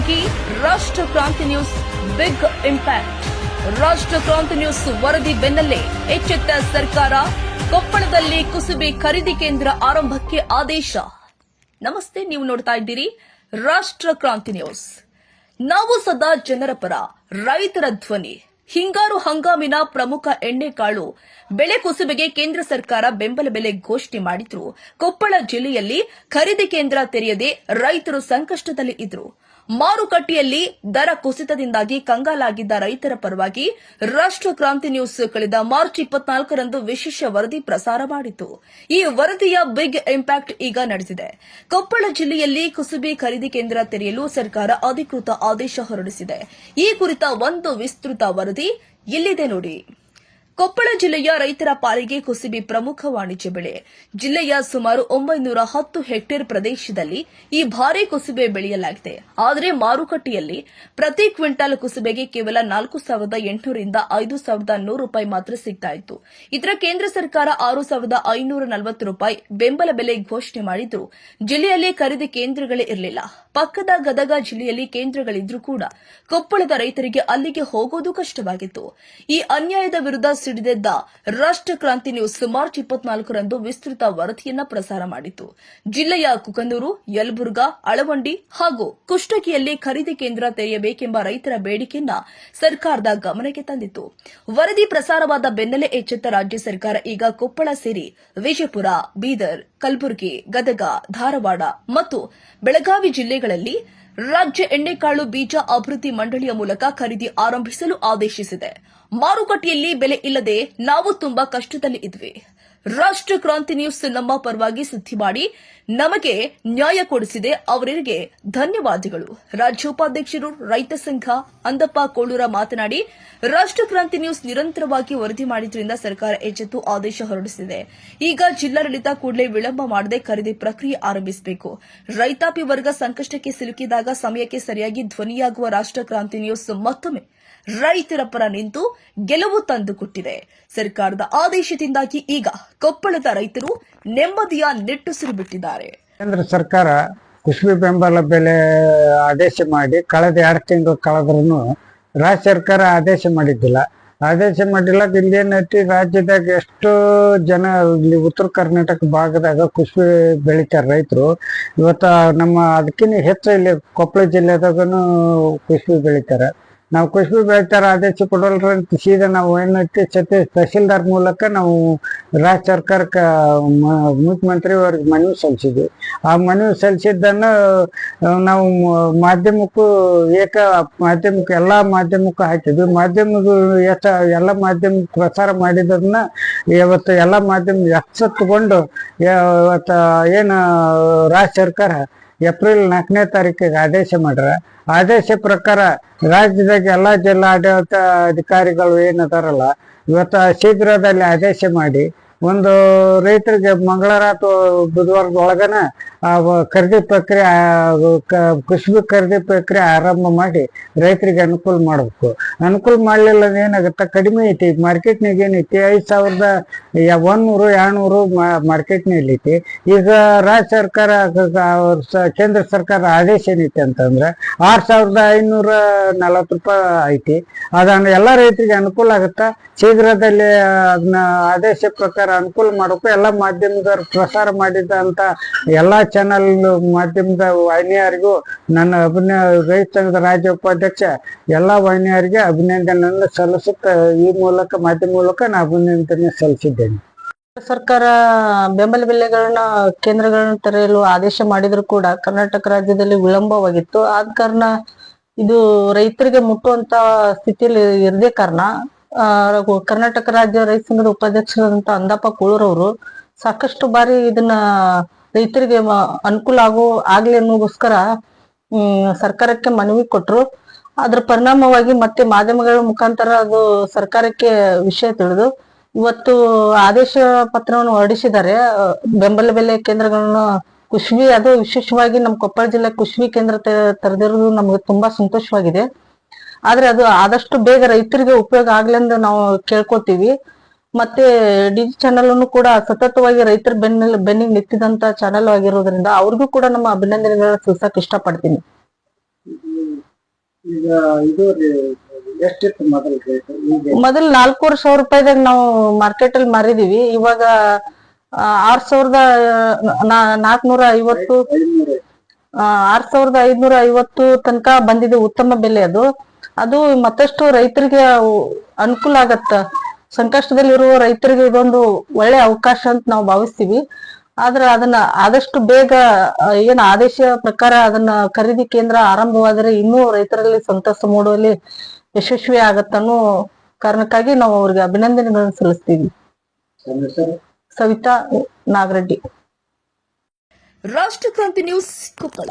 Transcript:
ನಿರಂತರವಾಗಿ ರಾಷ್ಟ್ರ ಕ್ರಾಂತಿ ನ್ಯೂಸ್ ಬಿಗ್ ಇಂಪ್ಯಾಕ್ಟ್. ರಾಷ್ಟ್ರ ಕ್ರಾಂತಿ ನ್ಯೂಸ್ ವರದಿ ಬೆನ್ನಲ್ಲೇ ಎಚ್ಚೆತ್ತ ಸರ್ಕಾರ, ಕೊಪ್ಪಳದಲ್ಲಿ ಕುಸುಬೆ ಖರೀದಿ ಕೇಂದ್ರ ಆರಂಭಕ್ಕೆ ಆದೇಶ. ನಮಸ್ತೆ, ನೀವು ನೋಡ್ತಾ ಇದ್ದೀರಿ ರಾಷ್ಟ್ರ ಕ್ರಾಂತಿ ನ್ಯೂಸ್. ನಾವು ಸದಾ ಜನರ ಪರ, ರೈತರ ಧ್ವನಿ. ಹಿಂಗಾರು ಹಂಗಾಮಿನ ಪ್ರಮುಖ ಎಣ್ಣೆಕಾಳು ಬೆಳೆ ಕುಸುಬೆಗೆ ಕೇಂದ್ರ ಸರ್ಕಾರ ಬೆಂಬಲ ಬೆಲೆ ಘೋಷಣೆ ಮಾಡಿದ್ರು. ಕೊಪ್ಪಳ ಜಿಲ್ಲೆಯಲ್ಲಿ ಖರೀದಿ ಕೇಂದ್ರ ತೆರೆಯದೆ ರೈತರು ಸಂಕಷ್ಟದಲ್ಲಿ ಇದ್ರು. ಮಾರುಕಟ್ಟೆಯಲ್ಲಿ ದರ ಕುಸಿತದಿಂದಾಗಿ ಕಂಗಾಲಾಗಿದ್ದ ರೈತರ ಪರವಾಗಿ ರಾಷ್ಟ್ರ ಕ್ರಾಂತಿ ನ್ಯೂಸ್ ಕಳೆದ ಮಾರ್ಚ್ 24ರಂದು ವಿಶೇಷ ವರದಿ ಪ್ರಸಾರ ಮಾಡಿತು. ಈ ವರದಿಯ ಬಿಗ್ ಇಂಪ್ಯಾಕ್ಟ್ ಈಗ ನಡೆದಿದೆ. ಕೊಪ್ಪಳ ಜಿಲ್ಲೆಯಲ್ಲಿ ಕುಸುಬೆ ಖರೀದಿ ಕೇಂದ್ರ ತೆರೆಯಲು ಸರ್ಕಾರ ಅಧಿಕೃತ ಆದೇಶ ಹೊರಡಿಸಿದೆ. ಈ ಕುರಿತ ಒಂದು ವಿಸ್ತೃತ ವರದಿ ಇಲ್ಲಿದೆ ನೋಡಿ. ಕೊಪ್ಪಳ ಜಿಲ್ಲೆಯ ರೈತರ ಪಾಲಿಗೆ ಕುಸುಬೆ ಪ್ರಮುಖ ವಾಣಿಜ್ಯ ಬೆಳೆ. ಜಿಲ್ಲೆಯ ಸುಮಾರು 910 ಹೆಕ್ಟೇರ್ ಪ್ರದೇಶದಲ್ಲಿ ಈ ಭಾರಿ ಕುಸುಬೆ ಬೆಳೆಯಲಾಗಿದೆ. ಆದರೆ ಮಾರುಕಟ್ಟೆಯಲ್ಲಿ ಪ್ರತಿ ಕ್ವಿಂಟಾಲ್ ಕುಸುಬೆಗೆ ಕೇವಲ 4,800 ರಿಂದ 5,100 ರೂಪಾಯಿ ಮಾತ್ರ ಸಿಗ್ತಾ ಇತ್ತು. ಇದರ ಕೇಂದ್ರ ಸರ್ಕಾರ 6,540 ರೂಪಾಯಿ ಬೆಂಬಲ ಬೆಲೆ ಘೋಷಣೆ ಮಾಡಿದ್ರು. ಜಿಲ್ಲೆಯಲ್ಲಿ ಖರೀದಿ ಕೇಂದ್ರಗಳೇ ಇರಲಿಲ್ಲ. ಪಕ್ಕದ ಗದಗ ಜಿಲ್ಲೆಯಲ್ಲಿ ಕೇಂದ್ರಗಳಿದ್ರೂ ಕೂಡ ಕೊಪ್ಪಳದ ರೈತರಿಗೆ ಅಲ್ಲಿಗೆ ಹೋಗೋದು ಕಷ್ಟವಾಗಿತ್ತು. ಈ ಅನ್ಯಾಯದ ವಿರುದ್ಧ ಸಿಡಿದೆದ್ದ ರಾಷ್ಟ್ರ ಕ್ರಾಂತಿ ನ್ಯೂಸ್ ಮಾರ್ಚ್ 24ರಂದು ವಿಸ್ತೃತ ವರದಿಯನ್ನ ಪ್ರಸಾರ ಮಾಡಿತು. ಜಿಲ್ಲೆಯ ಕುಕನೂರು, ಯಲಬುರ್ಗಾ, ಅಳವಂಡಿ ಹಾಗೂ ಕುಷ್ಟಗಿಯಲ್ಲಿ ಖರೀದಿ ಕೇಂದ್ರ ತೆರೆಯಬೇಕೆಂಬ ರೈತರ ಬೇಡಿಕೆಯನ್ನ ಸರ್ಕಾರದ ಗಮನಕ್ಕೆ ತಂದಿತು. ವರದಿ ಪ್ರಸಾರವಾದ ಬೆನ್ನಲ್ಲೇ ಎಚ್ಚೆತ್ತ ರಾಜ್ಯ ಸರ್ಕಾರ ಈಗ ಕೊಪ್ಪಳ ಸೇರಿ ವಿಜಯಪುರ, ಬೀದರ್, ಕಲಬುರಗಿ, ಗದಗ, ಧಾರವಾಡ ಮತ್ತು ಬೆಳಗಾವಿ ಜಿಲ್ಲೆಗಳಲ್ಲಿ ರಾಜ್ಯ ಎಣ್ಣೆಕಾಳು ಬೀಜ ಅಭಿವೃದ್ಧಿ ಮಂಡಳಿಯ ಮೂಲಕ ಖರೀದಿ ಆರಂಭಿಸಲು ಆದೇಶಿಸಿದೆ. ಮಾರುಕಟ್ಟೆಯಲ್ಲಿ ಬೆಲೆ ಇಲ್ಲದೆ ನಾವು ತುಂಬಾ ಕಷ್ಟದಲ್ಲಿ ಇದ್ವಿ. ರಾಷ್ಟ್ರ ಕ್ರಾಂತಿ ನ್ಯೂಸ್ ನಮ್ಮ ಪರವಾಗಿ ಸುದ್ದಿ ಮಾಡಿ ನಮಗೆ ನ್ಯಾಯ ಕೊಡಿಸಿದೆ. ಅವರಿಗೆ ಧನ್ಯವಾದಗಳು. ರಾಜ್ಯ ಉಪಾಧ್ಯಕ್ಷರು ರೈತ ಸಂಘ ಅಂದಪ್ಪ ಕೋಳೂರ ಮಾತನಾಡಿ, ರಾಷ್ಟ್ರ ಕ್ರಾಂತಿ ನ್ಯೂಸ್ ನಿರಂತರವಾಗಿ ವರದಿ ಮಾಡಿದ್ರಿಂದ ಸರ್ಕಾರ ಎಚ್ಚೆತ್ತು ಆದೇಶ ಹೊರಡಿಸಿದೆ. ಈಗ ಜಿಲ್ಲಾಡಳಿತ ಕೂಡಲೇ ವಿಳಂಬ ಮಾಡದೆ ಖರೀದಿ ಪ್ರಕ್ರಿಯೆ ಆರಂಭಿಸಬೇಕು. ರೈತಾಪಿ ವರ್ಗ ಸಂಕಷ್ಟಕ್ಕೆ ಸಿಲುಕಿದಾಗ ಸಮಯಕ್ಕೆ ಸರಿಯಾಗಿ ಧ್ವನಿಯಾಗುವ ರಾಷ್ಟ್ರ ಕ್ರಾಂತಿ ನ್ಯೂಸ್ ಮತ್ತೊಮ್ಮೆ ರೈತರ ಪರ ನಿಂತು ಗೆಲುವು ತಂದುಕೊಟ್ಟಿದೆ. ಸರ್ಕಾರದ ಆದೇಶದಿಂದಾಗಿ ಈಗ ಕೊಪ್ಪಳದ ರೈತರು ನೆಮ್ಮದಿಯ ನಿಟ್ಟುಸಿರು ಬಿಟ್ಟಿದ್ದಾರೆ. ಕೇಂದ್ರ ಸರ್ಕಾರ ಕುಸುಬೆ ಬೆಂಬಲ ಬೆಲೆ ಆದೇಶ ಮಾಡಿ ಕಳೆದ 2 ತಿಂಗಳು ಕಳೆದ್ರೂ ರಾಜ್ಯ ಸರ್ಕಾರ ಆದೇಶ ಮಾಡಿದ್ದಿಲ್ಲ. ಇಲ್ಲೇನೈತಿ, ರಾಜ್ಯದಾಗ ಎಷ್ಟು ಜನ ಇಲ್ಲಿ ಉತ್ತರ ಕರ್ನಾಟಕ ಭಾಗದಾಗ ಕುಸುಬೆ ಬೆಳಿತಾರ ರೈತರು. ಇವತ್ತ ನಮ್ಮ ಅದಕ್ಕಿಂತ ಹೆಚ್ಚು ಇಲ್ಲಿ ಕೊಪ್ಪಳ ಜಿಲ್ಲೆದಾಗನು ಕುಸುಬೆ ಬೆಳಿತಾರ. ನಾವು ಕುಸುಬೆ ಬೆಳಿತಾರ ಆದೇಶ ಕೊಡೋಲ್ರ ಅಂತ ಸೀದಾ ನಾವು ಏನೈತಿ ತಹಸೀಲ್ದಾರ್ ಮೂಲಕ ನಾವು ರಾಜ್ಯ ಸರ್ಕಾರಕ್ಕೆ ಮುಖ್ಯಮಂತ್ರಿ ಅವ್ರಿಗೆ ಮನವಿ ಸಲ್ಲಿಸಿದ್ವಿ. ಆ ಮನವಿ ಸಲ್ಲಿಸಿದ್ದನ್ನು ನಾವು ಮಾಧ್ಯಮಕ್ಕೂ ಎಲ್ಲಾ ಮಾಧ್ಯಮಕ್ಕೂ ಹಾಕಿದ್ವಿ. ಎಲ್ಲ ಮಾಧ್ಯಮ ಪ್ರಸಾರ ಮಾಡಿದ್ದನ್ನ ಇವತ್ತು ಎಲ್ಲ ಮಾಧ್ಯಮ ಎಚ್ಚೆತ್ತುಕೊಂಡು ಇವತ್ತು ಏನು ರಾಜ್ಯ ಸರ್ಕಾರ ಏಪ್ರಿಲ್ 4ನೇ ತಾರೀಕಿಗೆ ಆದೇಶ ಮಾಡ್ರ. ಆದೇಶ ಪ್ರಕಾರ ರಾಜ್ಯದಾಗ ಎಲ್ಲಾ ಜಿಲ್ಲಾಡಳಿತ ಅಧಿಕಾರಿಗಳು ಏನದಾರಲ್ಲ ಇವತ್ತು ಶೀಘ್ರದಲ್ಲಿ ಆದೇಶ ಮಾಡಿ ಒಂದು ರೈತರಿಗೆ ಮಂಗಳವಾರ ಅಥವಾ ಬುಧವಾರದ ಒಳಗನ ಖರೀದಿ ಪ್ರಕ್ರಿಯೆ ಕುಸುಬೆ ಖರೀದಿ ಪ್ರಕ್ರಿಯೆ ಆರಂಭ ಮಾಡಿ ರೈತರಿಗೆ ಅನುಕೂಲ ಮಾಡಬೇಕು. ಅನುಕೂಲ ಮಾಡಲಿಲ್ಲ ಏನಾಗುತ್ತೆ, ಕಡಿಮೆ ಐತಿ ಮಾರ್ಕೆಟ್ನಾಗ. ಏನೈತಿ 5,100-200 ಮಾರ್ಕೆಟ್ನಲ್ಲಿ ಐತಿ. ಈಗ ರಾಜ್ಯ ಸರ್ಕಾರ ಕೇಂದ್ರ ಸರ್ಕಾರ ಆದೇಶ ಏನೈತಿ ಅಂತಂದ್ರೆ 6,540 ರೂಪಾಯಿ ಐತಿ. ಅದನ್ನ ಎಲ್ಲ ರೈತರಿಗೆ ಅನುಕೂಲ ಆಗುತ್ತಾ. ಶೀಘ್ರದಲ್ಲಿ ಅದನ್ನ ಆದೇಶ ಪ್ರಕಾರ ಅನುಕೂಲ ಮಾಡಬೇಕು. ಎಲ್ಲ ಮಾಧ್ಯಮದವ್ರು ಪ್ರಸಾರ ಮಾಡಿದಂತ ಎಲ್ಲಾ ಚಾನಲ್ ಮಾಧ್ಯಮದ ವಾಹಿನಿಯರಿಗೂ ನನ್ನ ರೈತ ಸಂಘದ ರಾಜ್ಯ ಉಪಾಧ್ಯಕ್ಷ ಎಲ್ಲಾ ವಾಹಿನಿಯರಿಗೆ ಅಭಿನಂದನೆಯನ್ನು ಸಲ್ಲಿಸುತ್ತಾ ಈ ಮೂಲಕ ಮಾಧ್ಯಮ ಮೂಲಕ ನಾನು ಅಭಿನಂದನೆ ಸಲ್ಲಿಸಿದ್ದೇನೆ. ಸರ್ಕಾರ ಬೆಂಬಲ ಬೆಲೆಗಳನ್ನ ಕೇಂದ್ರಗಳನ್ನ ತೆರೆಯಲು ಆದೇಶ ಮಾಡಿದ್ರು ಕೂಡ ಕರ್ನಾಟಕ ರಾಜ್ಯದಲ್ಲಿ ವಿಳಂಬವಾಗಿತ್ತು. ಆದ ಕಾರಣ ಇದು ರೈತರಿಗೆ ಮುಟ್ಟುವಂತ ಸ್ಥಿತಿಯಲ್ಲಿ ಇರದೇ ಕಾರಣ ಕರ್ನಾಟಕ ರಾಜ್ಯ ರೈತ ಸಂಘದ ಉಪಾಧ್ಯಕ್ಷರಾದಂತ ಅಂದಪ್ಪ ಕೋಳೂರವರು ಸಾಕಷ್ಟು ಬಾರಿ ಇದನ್ನ ರೈತರಿಗೆ ಅನುಕೂಲ ಆಗ್ಲಿ ಅನ್ನೋಗೋಸ್ಕರ ಸರ್ಕಾರಕ್ಕೆ ಮನವಿ ಕೊಟ್ರು. ಅದ್ರ ಪರಿಣಾಮವಾಗಿ ಮತ್ತೆ ಮಾಧ್ಯಮಗಳ ಮುಖಾಂತರ ಅದು ಸರ್ಕಾರಕ್ಕೆ ವಿಷಯ ತಿಳಿದು ಇವತ್ತು ಆದೇಶ ಪತ್ರವನ್ನು ಹೊರಡಿಸಿದ್ದಾರೆ. ಬೆಂಬಲ ಬೆಲೆ ಕೇಂದ್ರಗಳನ್ನ ಕುಸುಬೆ, ಅದು ವಿಶೇಷವಾಗಿ ನಮ್ಮ ಕೊಪ್ಪಳ ಜಿಲ್ಲೆ ಕುಸುಬೆ ಕೇಂದ್ರ ತೆರೆದಿರೋದು ನಮ್ಗೆ ತುಂಬಾ ಸಂತೋಷವಾಗಿದೆ. ಆದ್ರೆ ಅದು ಆದಷ್ಟು ಬೇಗ ರೈತರಿಗೆ ಉಪಯೋಗ ಆಗ್ಲೆಂದು ನಾವು ಕೇಳ್ಕೊತೀವಿ. ಮತ್ತೆ ಡಿಜಿ ಚಾನೆಲ್ ಅನ್ನು ಕೂಡ ಸತತವಾಗಿ ರೈತರ ಬೆನ್ನಿಗೆ ನಿಂತಿದಂತ ಚಾನೆಲ್ ಆಗಿರೋದ್ರಿಂದ ಅವ್ರಿಗೂ ಕೂಡ ನಮ್ಮ ಅಭಿನಂದನೆಗಳನ್ನ ಸಲ್ಲಿಸಕ್ ಇಷ್ಟಪಡ್ತೀನಿ. ಈಗ ಇದು ಎಷ್ಟಿತ್ತು ಮೊದಲು ರೇಟ್? ಈಗ ಮೊದಲ್ 4,500 ರೂಪಾಯಿದಾಗ ನಾವು ಮಾರ್ಕೆಟ್ ಅಲ್ಲಿ ಮಾರಿದೀವಿ. ಇವಾಗ 6,450 500 6,550 ತನಕ ಬಂದಿದೆ. ಉತ್ತಮ ಬೆಲೆ ಅದು ಮತ್ತಷ್ಟು ರೈತರಿಗೆ ಅನುಕೂಲ ಆಗತ್ತ. ಸಂಕಷ್ಟದಲ್ಲಿರುವ ರೈತರಿಗೆ ಇದೊಂದು ಒಳ್ಳೆ ಅವಕಾಶ ಅಂತ ನಾವು ಭಾವಿಸ್ತೀವಿ. ಆದ್ರೆ ಅದನ್ನ ಆದಷ್ಟು ಬೇಗ ಏನ್ ಆದೇಶ ಪ್ರಕಾರ ಅದನ್ನ ಖರೀದಿ ಕೇಂದ್ರ ಆರಂಭವಾದರೆ ಇನ್ನೂ ರೈತರಲ್ಲಿ ಸಂತಸ ಮೂಡುವಲ್ಲಿ ಯಶಸ್ವಿ ಆಗತ್ತನ್ನೋ ಕಾರಣಕ್ಕಾಗಿ ನಾವು ಅವ್ರಿಗೆ ಅಭಿನಂದನೆಗಳನ್ನು ಸಲ್ಲಿಸ್ತೀವಿ. ನನ್ನ ಹೆಸರು ಸವಿತಾ ನಾಗರೆಡ್ಡಿ. ರಾಷ್ಟ್ರ ಕ್ರಾಂತಿ ನ್ಯೂಸ್ ಕೊಪ್ಪಳ.